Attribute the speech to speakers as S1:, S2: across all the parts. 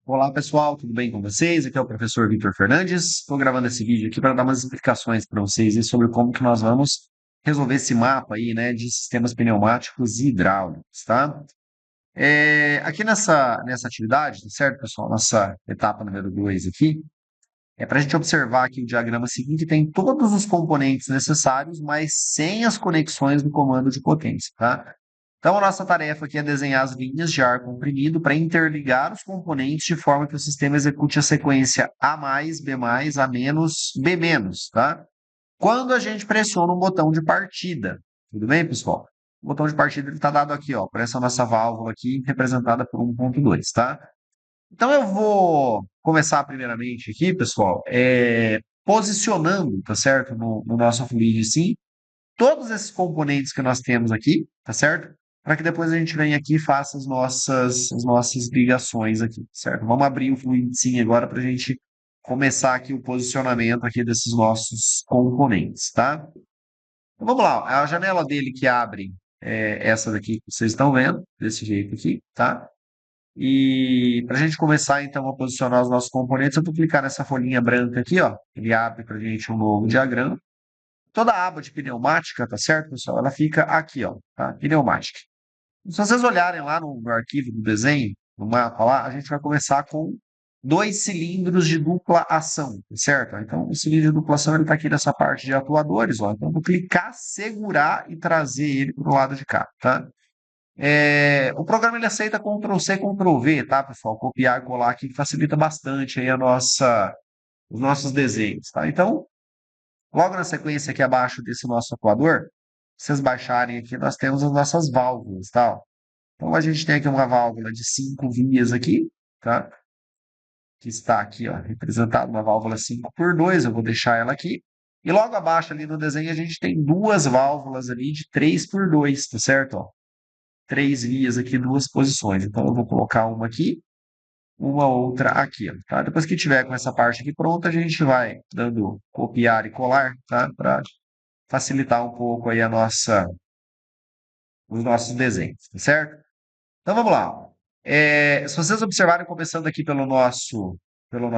S1: Olá pessoal, tudo bem com vocês? Aqui é o professor Vitor Fernandes. Estou gravando esse vídeo aqui para dar umas explicações para vocês aí sobre como que nós vamos resolver esse mapa aí, né, de sistemas pneumáticos e hidráulicos, tá? Aqui nessa atividade, tá certo, pessoal? Nossa etapa número 2 aqui, é para a gente observar aqui o diagrama seguinte, que tem todos os componentes necessários, mas sem as conexões do comando de potência, tá? Então, a nossa tarefa aqui é desenhar as linhas de ar comprimido para interligar os componentes de forma que o sistema execute a sequência A+, B+, A-, B-, tá? Quando a gente pressiona um botão de partida, tudo bem, pessoal? O botão de partida está dado aqui, ó, por essa nossa válvula aqui, representada por 1.2, tá? Então, eu vou começar primeiramente aqui, pessoal, posicionando, tá certo, no nosso fluid sim, todos esses componentes que nós temos aqui, tá certo? Para que depois a gente venha aqui e faça as nossas ligações aqui, certo? Vamos abrir o Fluid Sim agora para a gente começar aqui o posicionamento aqui desses nossos componentes, tá? Então, vamos lá, ó. A janela dele que abre é essa daqui que vocês estão vendo, desse jeito aqui, tá? E para a gente começar então a posicionar os nossos componentes, eu vou clicar nessa folhinha branca aqui, ó. Ele abre para a gente um novo diagrama. Toda a aba de pneumática, tá certo, pessoal? Ela fica aqui, ó, tá? Pneumática. Se vocês olharem lá no arquivo do desenho, no mapa lá, a gente vai começar com dois cilindros de dupla ação, tá certo? Então, o cilindro de dupla ação ele está aqui nessa parte de atuadores, ó. Então, eu vou clicar, segurar e trazer ele para o lado de cá, tá? O programa ele aceita Ctrl+C, Ctrl+V, tá, pessoal? Copiar e colar aqui que facilita bastante aí os nossos desenhos, tá? Então, logo na sequência aqui abaixo desse nosso atuador, se vocês baixarem aqui, nós temos as nossas válvulas, tá? Então, a gente tem aqui uma válvula de 5 vias aqui, tá? Que está aqui, ó, representada uma válvula 5x2, eu vou deixar ela aqui. E logo abaixo ali no desenho a gente tem duas válvulas ali de 3x2, tá certo? Ó, 3 vias aqui, duas posições. Então, eu vou colocar uma aqui, uma outra aqui, ó, tá? Depois que tiver com essa parte aqui pronta, a gente vai dando copiar e colar, tá? Para facilitar um pouco aí os nossos desenhos, tá certo? Então vamos lá. Se vocês observarem, começando aqui pelo nosso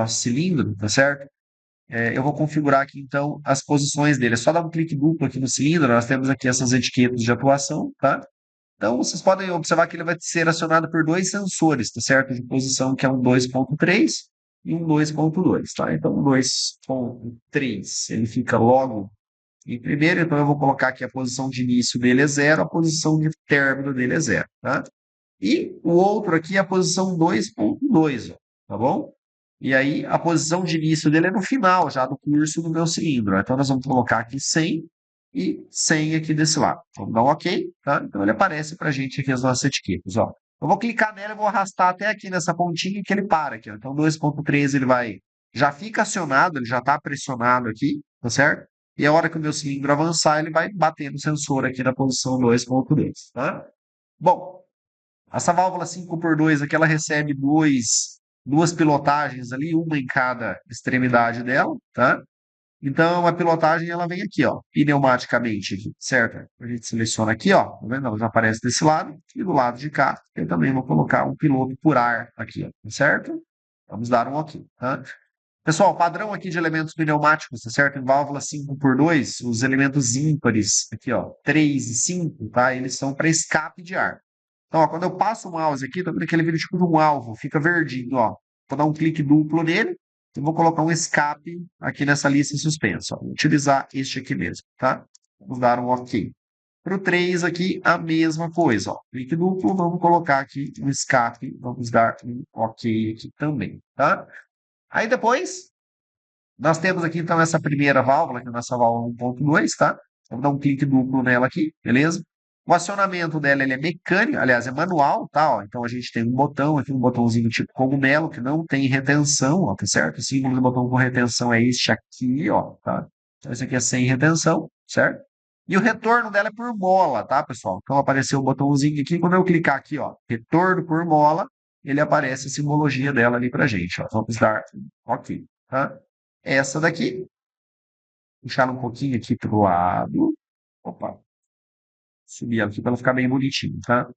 S1: cilindro, tá certo? Eu vou configurar aqui então as posições dele. É só dar um clique duplo aqui no cilindro, nós temos aqui essas etiquetas de atuação, tá? Então vocês podem observar que ele vai ser acionado por dois sensores, tá certo? De posição que é um 2.3 e um 2.2, tá? Então o 2.3 ele fica logo em primeiro, então eu vou colocar aqui a posição de início dele é zero, a posição de término dele é zero, tá? E o outro aqui é a posição 2.2, ó, tá bom? E aí a posição de início dele é no final já do curso do meu cilindro, ó. Então nós vamos colocar aqui 100 e 100 aqui desse lado. Vamos dar um OK, tá? Então ele aparece para a gente aqui as nossas etiquetas, ó. Eu vou clicar nela e vou arrastar até aqui nessa pontinha que ele para aqui, ó. Então 2.13 ele vai, já fica acionado, ele já está pressionado aqui, tá certo? E a hora que o meu cilindro avançar, ele vai bater no sensor aqui na posição 2.2, tá? Bom, essa válvula 5x2 aqui, ela recebe duas pilotagens ali, uma em cada extremidade dela, tá? Então, a pilotagem, ela vem aqui, ó, pneumaticamente, aqui, certo? A gente seleciona aqui, ó, tá vendo? Ela já aparece desse lado, e do lado de cá, eu também vou colocar um piloto por ar aqui, ó, certo? Vamos dar um OK, tá? Pessoal, padrão aqui de elementos pneumáticos, tá certo? Em válvula 5x2, os elementos ímpares, aqui, ó, 3 e 5, tá? Eles são para escape de ar. Então, ó, quando eu passo o mouse aqui, tá vendo que ele vira tipo de um alvo, fica verdinho, ó. Vou dar um clique duplo nele e vou colocar um escape aqui nessa lista em suspenso, ó. Vou utilizar este aqui mesmo, tá? Vamos dar um OK. Para o 3 aqui, a mesma coisa, ó. Clique duplo, vamos colocar aqui um escape, vamos dar um OK aqui também, tá? Aí depois, nós temos aqui então essa primeira válvula, que é a nossa válvula 1.2, tá? Vamos dar um clique duplo nela aqui, beleza? O acionamento dela ele é mecânico, aliás, é manual, tá? Ó, então a gente tem um botão aqui, um botãozinho tipo cogumelo, que não tem retenção, ó, tá certo? O símbolo do botão com retenção é este aqui, ó, tá? Então esse aqui é sem retenção, certo? E o retorno dela é por mola, tá, pessoal? Então apareceu o botãozinho aqui, quando eu clicar aqui, ó, retorno por mola, ele aparece a simbologia dela ali pra gente, ó. Vamos dar OK, tá? Essa daqui, puxar um pouquinho aqui pro lado. Opa, subir ela aqui para ela ficar bem bonitinho, tá?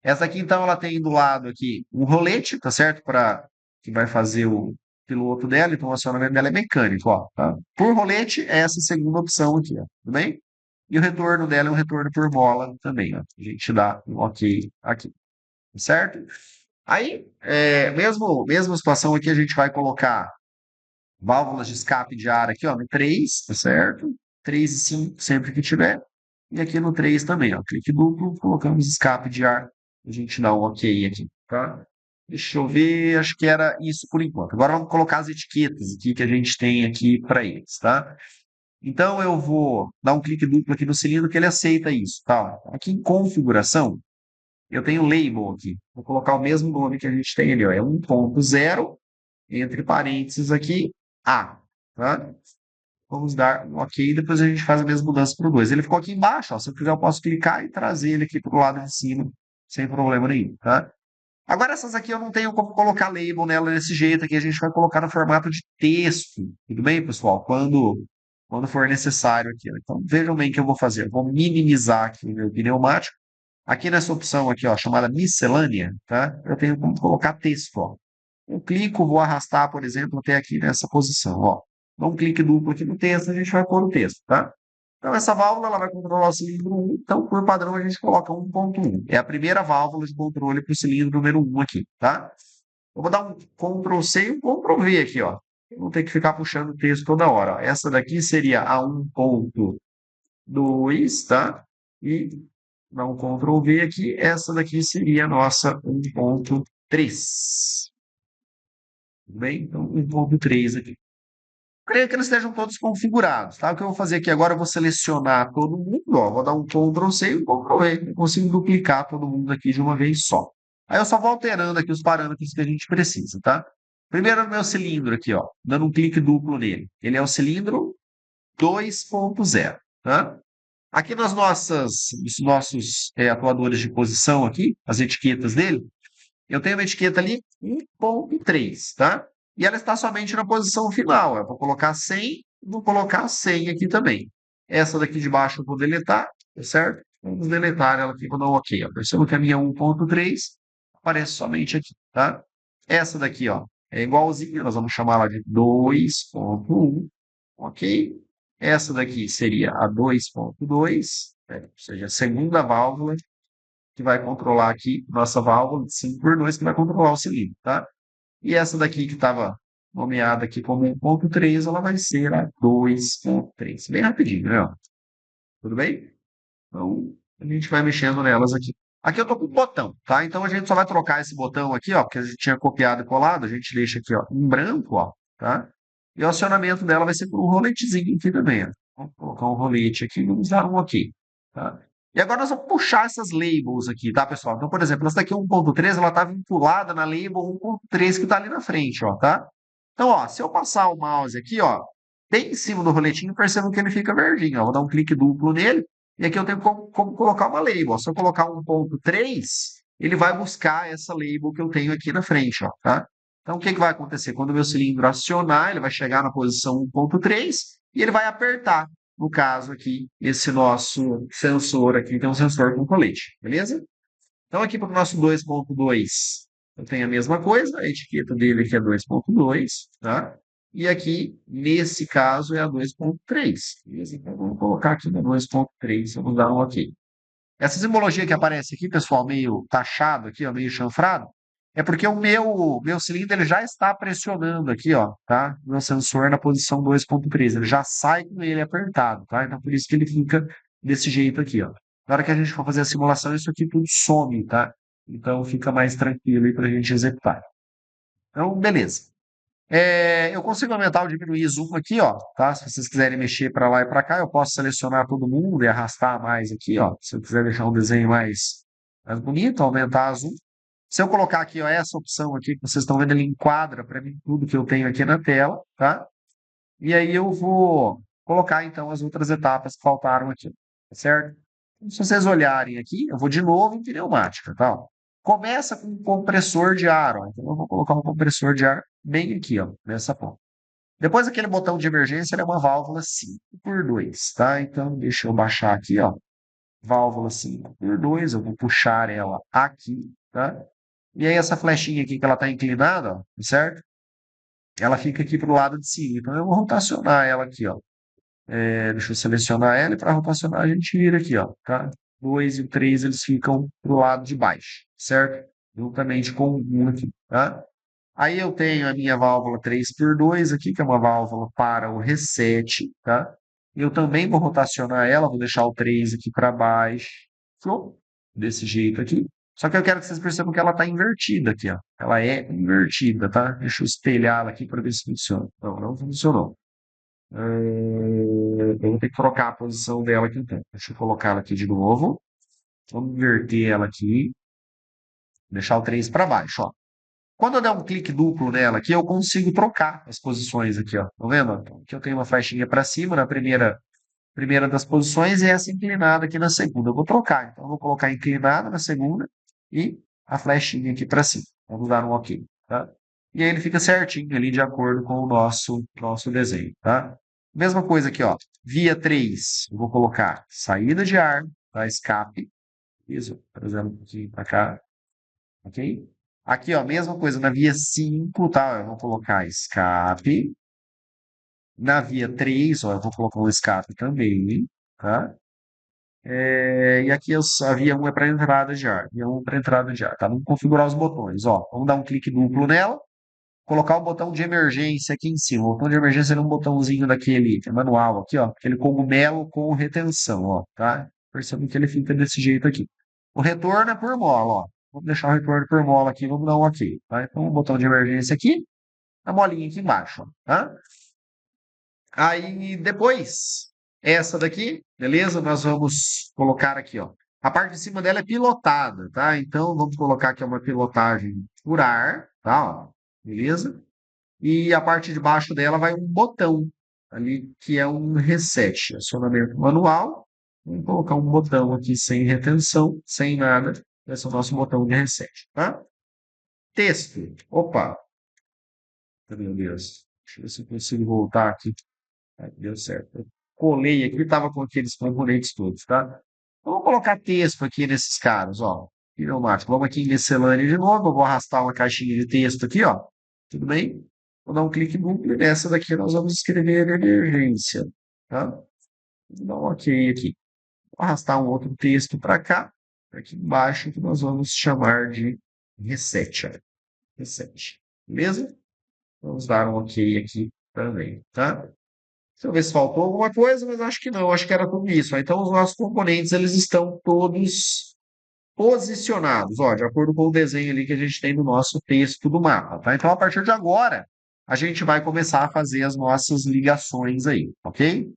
S1: Essa aqui, então, ela tem do lado aqui um rolete, tá certo? Para que vai fazer o piloto dela, então o acionamento dela é mecânico, ó, tá? Por rolete, é essa segunda opção aqui, ó, tudo bem? E o retorno dela é um retorno por mola também, ó. A gente dá um ok aqui, certo? Aí, mesma situação aqui, a gente vai colocar válvulas de escape de ar aqui, ó, no 3, tá certo? 3 e 5, sempre que tiver. E aqui no 3 também, ó, clique duplo, colocamos escape de ar, a gente dá um ok aqui, tá? Deixa eu ver, acho que era isso por enquanto. Agora vamos colocar as etiquetas aqui que a gente tem aqui para eles, tá? Então eu vou dar um clique duplo aqui no cilindro que ele aceita isso, tá? Aqui em configuração, eu tenho label aqui. Vou colocar o mesmo nome que a gente tem ali, ó. É 1.0, entre parênteses aqui, A, tá? Vamos dar um ok, depois a gente faz a mesma mudança para o 2. Ele ficou aqui embaixo, ó. Se eu quiser, eu posso clicar e trazer ele aqui para o lado de cima, sem problema nenhum, tá? Agora, essas aqui eu não tenho como colocar label nela desse jeito aqui, a gente vai colocar no formato de texto. Tudo bem, pessoal? Quando for necessário aqui, ó. Então, vejam bem o que eu vou fazer. Eu vou minimizar aqui o meu pneumático. Aqui nessa opção aqui, ó, chamada miscelânea, tá? Eu tenho como colocar texto, ó. Eu clico, vou arrastar, por exemplo, até aqui nessa posição, ó. Dá um clique duplo aqui no texto, a gente vai pôr o texto, tá? Então, essa válvula ela vai controlar o cilindro 1. Então, por padrão, a gente coloca 1.1. É a primeira válvula de controle para o cilindro número 1 aqui, tá? Eu vou dar um Ctrl C e um Ctrl V aqui, ó. Não tem que ficar puxando o texto toda hora, ó. Essa daqui seria a 1.2, tá? E dar um Ctrl V aqui. Essa daqui seria a nossa 1.3. Tudo bem? Então, 1.3 aqui. Creio que eles estejam todos configurados, tá? O que eu vou fazer aqui agora, eu vou selecionar todo mundo, ó, vou dar um Ctrl C e um Ctrl V, eu consigo duplicar todo mundo aqui de uma vez só. Aí eu só vou alterando aqui os parâmetros que a gente precisa, tá? Primeiro, no meu cilindro aqui, ó, dando um clique duplo nele. Ele é o cilindro 2.0, tá? Aqui nos nossos atuadores de posição aqui, as etiquetas dele, eu tenho uma etiqueta ali 1.3, tá? E ela está somente na posição final. Eu vou colocar 100, vou colocar 100 aqui também. Essa daqui de baixo eu vou deletar, tá certo? Vamos deletar ela aqui, vou dar um ok. Ó. Perceba que a minha 1.3 aparece somente aqui, tá? Essa daqui, ó, é igualzinha, nós vamos chamar ela de 2.1, ok? Essa daqui seria a 2.2, ou seja, a segunda válvula que vai controlar aqui, nossa válvula de 5x2, que vai controlar o cilindro, tá? E essa daqui que estava nomeada aqui como 1.3, ela vai ser a 2.3. Bem rapidinho, né? Ó? Tudo bem? Então, a gente vai mexendo nelas aqui. Aqui eu tô com o botão, tá? Então a gente só vai trocar esse botão aqui, ó, porque a gente tinha copiado e colado, a gente deixa aqui, ó, em branco, ó, tá? E o acionamento dela vai ser por um roletezinho aqui também, ó. Vamos colocar um rolete aqui e vamos dar um ok, tá? E agora nós vamos puxar essas labels aqui, tá, pessoal? Então, por exemplo, essa daqui 1.3, ela tá vinculada na label 1.3 que tá ali na frente, ó, tá? Então, ó, se eu passar o mouse aqui, ó, bem em cima do roletinho, percebam que ele fica verdinho, ó. Vou dar um clique duplo nele, e aqui eu tenho como colocar uma label. Se eu colocar 1.3, ele vai buscar essa label que eu tenho aqui na frente, ó, tá? Então, o que que vai acontecer? Quando o meu cilindro acionar, ele vai chegar na posição 1.3 e ele vai apertar, no caso aqui, esse nosso sensor aqui, que é um sensor com colete, beleza? Então, aqui para o nosso 2.2, eu tenho a mesma coisa, a etiqueta dele aqui é 2.2, tá? E aqui, nesse caso, é a 2.3. Beleza? Então, vamos colocar aqui na 2.3, vamos dar um ok. Essa simbologia que aparece aqui, pessoal, meio taxado aqui, ó, meio chanfrado, é porque o meu cilindro ele já está pressionando aqui, ó, tá? Meu sensor na posição 2.3, ele já sai com ele apertado, tá? Então por isso que ele fica desse jeito aqui, ó. Na hora que a gente for fazer a simulação, isso aqui tudo some, tá? Então fica mais tranquilo aí para a gente executar. Então, beleza. Eu consigo aumentar ou diminuir zoom aqui, ó, tá? Se vocês quiserem mexer para lá e para cá, eu posso selecionar todo mundo e arrastar mais aqui, ó. Se eu quiser deixar um desenho mais bonito, aumentar a zoom. Se eu colocar aqui, ó, essa opção aqui que vocês estão vendo, ele enquadra para mim tudo que eu tenho aqui na tela, tá? E aí eu vou colocar então as outras etapas que faltaram aqui, tá certo? Então, se vocês olharem aqui, eu vou de novo em pneumática, tá? Ó. Começa com um compressor de ar, ó. Então eu vou colocar um compressor de ar bem aqui, ó, nessa ponta. Depois aquele botão de emergência, ele é uma válvula 5x2, tá? Então deixa eu baixar aqui, ó. Válvula 5x2, eu vou puxar ela aqui, tá? E aí essa flechinha aqui que ela está inclinada, ó, certo? Ela fica aqui para o lado de cima. Então eu vou rotacionar ela aqui, ó. Deixa eu selecionar ela e para rotacionar a gente vira aqui, ó, tá? 2 e o 3 eles ficam pro lado de baixo, certo? Juntamente com o 1 aqui, tá? Aí eu tenho a minha válvula 3x2 aqui, que é uma válvula para o reset, tá? Eu também vou rotacionar ela, vou deixar o 3 aqui para baixo, show? Desse jeito aqui. Só que eu quero que vocês percebam que ela está invertida aqui, ó. Ela é invertida, tá? Deixa eu espelhar ela aqui para ver se funciona. Não, não funcionou. Eu vou ter que trocar a posição dela aqui então. Deixa eu colocar ela aqui de novo. Vamos inverter ela aqui. Deixar o 3 para baixo, ó. Quando eu der um clique duplo nela aqui, eu consigo trocar as posições aqui, ó. Tá vendo? Então, aqui eu tenho uma flechinha para cima na primeira das posições e essa inclinada aqui na segunda. Eu vou trocar. Então, eu vou colocar inclinada na segunda e a flechinha aqui para cima. Vamos dar um OK, tá? E aí ele fica certinho ali de acordo com o nosso desenho, tá? Mesma coisa aqui, ó. Via 3, eu vou colocar saída de ar, tá? Escape. Isso, por exemplo, aqui para cá, ok? Aqui, ó, mesma coisa, na via 5, tá? Eu vou colocar escape. Na via 3, ó, eu vou colocar um escape também, tá? E aqui a via 1 é para entrada de ar. Via 1 para entrada de ar, tá? Vamos configurar os botões, ó. Vamos dar um clique duplo nela. Colocar o botão de emergência aqui em cima. O botão de emergência é um botãozinho daquele, que é manual aqui, ó. Aquele cogumelo com retenção, ó, tá? Percebam que ele fica desse jeito aqui. O retorno é por mola, ó. Vamos deixar o retorno por mola aqui, vamos dar um OK, tá? Então, o botão de emergência aqui, a molinha aqui embaixo, ó, tá? Aí, depois, essa daqui, beleza? Nós vamos colocar aqui, ó. A parte de cima dela é pilotada, tá? Então, vamos colocar aqui uma pilotagem por ar, tá? Ó, beleza? E a parte de baixo dela vai um botão ali, que é um reset, acionamento manual. Vamos colocar um botão aqui sem retenção, sem nada. Esse é o nosso botão de reset, tá? Texto. Opa, meu Deus. Deixa eu ver se eu consigo voltar aqui. Deu certo. Eu colei aqui, estava com aqueles componentes todos, tá? Então, vou colocar texto aqui nesses caras, ó. Pneumático. Vamos aqui em miscelânea de novo. Eu vou arrastar uma caixinha de texto aqui, ó. Tudo bem? Vou dar um clique duplo e nessa daqui nós vamos escrever emergência, tá? Vou dar um OK aqui. Vou arrastar um outro texto para cá, aqui embaixo, que nós vamos chamar de reset, ó. Reset. Beleza? Vamos dar um OK aqui também, tá? Deixa eu ver se faltou alguma coisa, mas acho que não, acho que era tudo isso. Então, os nossos componentes, eles estão todos posicionados, ó, de acordo com o desenho ali que a gente tem no nosso texto do mapa, tá? Então, a partir de agora, a gente vai começar a fazer as nossas ligações aí, ok?